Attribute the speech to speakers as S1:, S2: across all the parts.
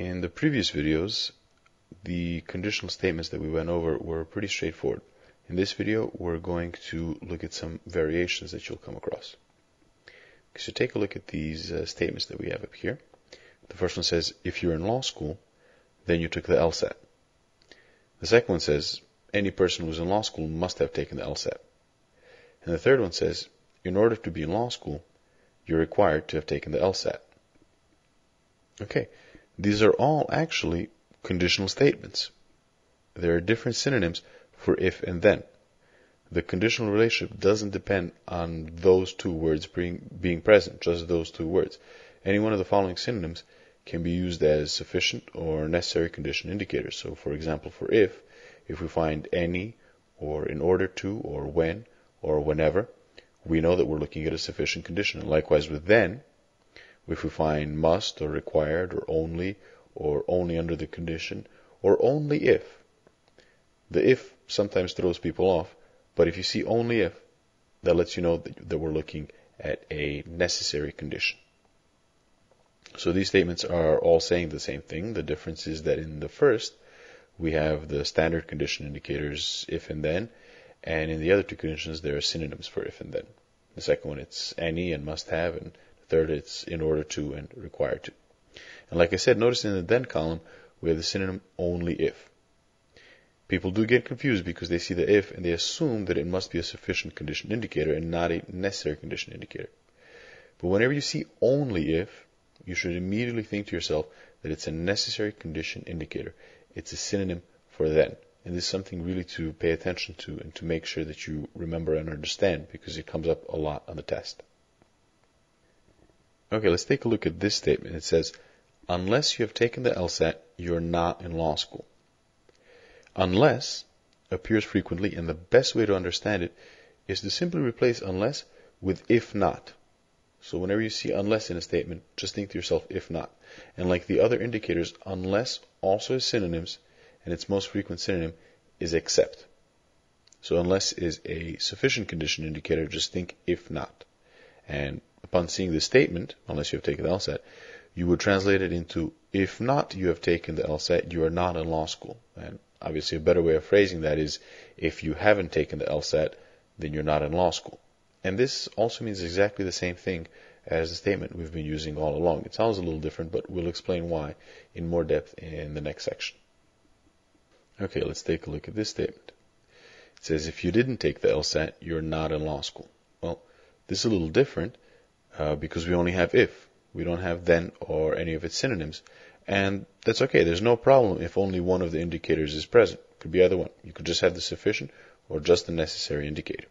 S1: In the previous videos, the conditional statements that we went over were pretty straightforward. In this video, we're going to look at some variations that you'll come across. So take a look at these statements that we have up here. The first one says, if you're in law school, then you took the LSAT. The second one says, any person who's in law school must have taken the LSAT. And the third one says, in order to be in law school, you're required to have taken the LSAT. Okay, these are all actually conditional statements. There are different synonyms for if and then. The conditional relationship doesn't depend on those two words being present, just those two words. Any one of the following synonyms can be used as sufficient or necessary condition indicators. So for example, for if we find any, or in order to, or when, or whenever, we know that we're looking at a sufficient condition. And likewise with then, if we find must, or required, or only under the condition, or only if. The if sometimes throws people off, but if you see only if, that lets you know that we're looking at a necessary condition. So these statements are all saying the same thing. The difference is that in the first, we have the standard condition indicators if and then, and in the other two conditions, there are synonyms for if and then. The second one, it's any and must have, and the third, it's in order to and required to. And like I said, notice in the then column, we have the synonym only if. People do get confused because they see the if and they assume that it must be a sufficient condition indicator and not a necessary condition indicator. But whenever you see only if, you should immediately think to yourself that it's a necessary condition indicator. It's a synonym for then. And this is something really to pay attention to and to make sure that you remember and understand, because it comes up a lot on the test. Okay, let's take a look at this statement. It says, unless you have taken the LSAT, you're not in law school. Unless appears frequently, and the best way to understand it is to simply replace unless with if not. So whenever you see unless in a statement, just think to yourself, if not. And like the other indicators, unless also has synonyms, and its most frequent synonym is except. So unless is a sufficient condition indicator, just think if not. And upon seeing this statement, unless you have taken the LSAT, you would translate it into, if not you have taken the LSAT, you are not in law school. And obviously a better way of phrasing that is, if you haven't taken the LSAT, then you're not in law school. And this also means exactly the same thing as the statement we've been using all along. It sounds a little different, but we'll explain why in more depth in the next section. Okay, let's take a look at this statement. It says, if you didn't take the LSAT, you're not in law school. Well, this is a little different because we only have if. We don't have then or any of its synonyms. And that's okay. There's no problem if only one of the indicators is present. It could be either one. You could just have the sufficient or just the necessary indicator.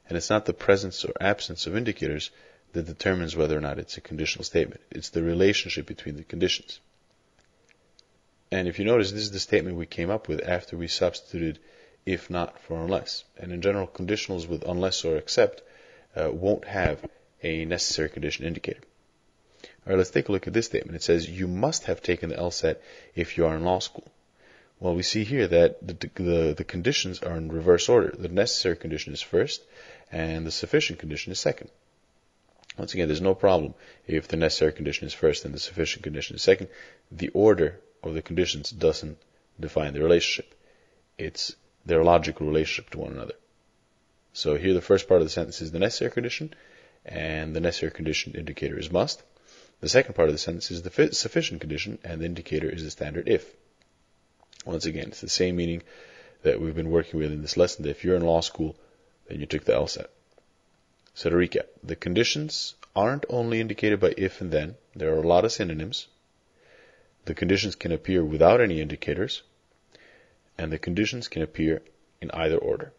S1: And it's not the presence or absence of indicators that determines whether or not it's a conditional statement. It's the relationship between the conditions. And if you notice, this is the statement we came up with after we substituted if not for unless. And in general, conditionals with unless or except won't have a necessary condition indicator. All right, let's take a look at this statement. It says, you must have taken the LSAT if you are in law school. Well, we see here that the conditions are in reverse order. The necessary condition is first, and the sufficient condition is second. Once again, there's no problem if the necessary condition is first and the sufficient condition is second. The order of the conditions doesn't define the relationship. It's their logical relationship to one another. So here the first part of the sentence is the necessary condition, and the necessary condition indicator is must. The second part of the sentence is the sufficient condition, and the indicator is the standard if. Once again, it's the same meaning that we've been working with in this lesson, that if you're in law school, then you took the LSAT. So to recap, the conditions aren't only indicated by if and then. There are a lot of synonyms. The conditions can appear without any indicators, and the conditions can appear in either order.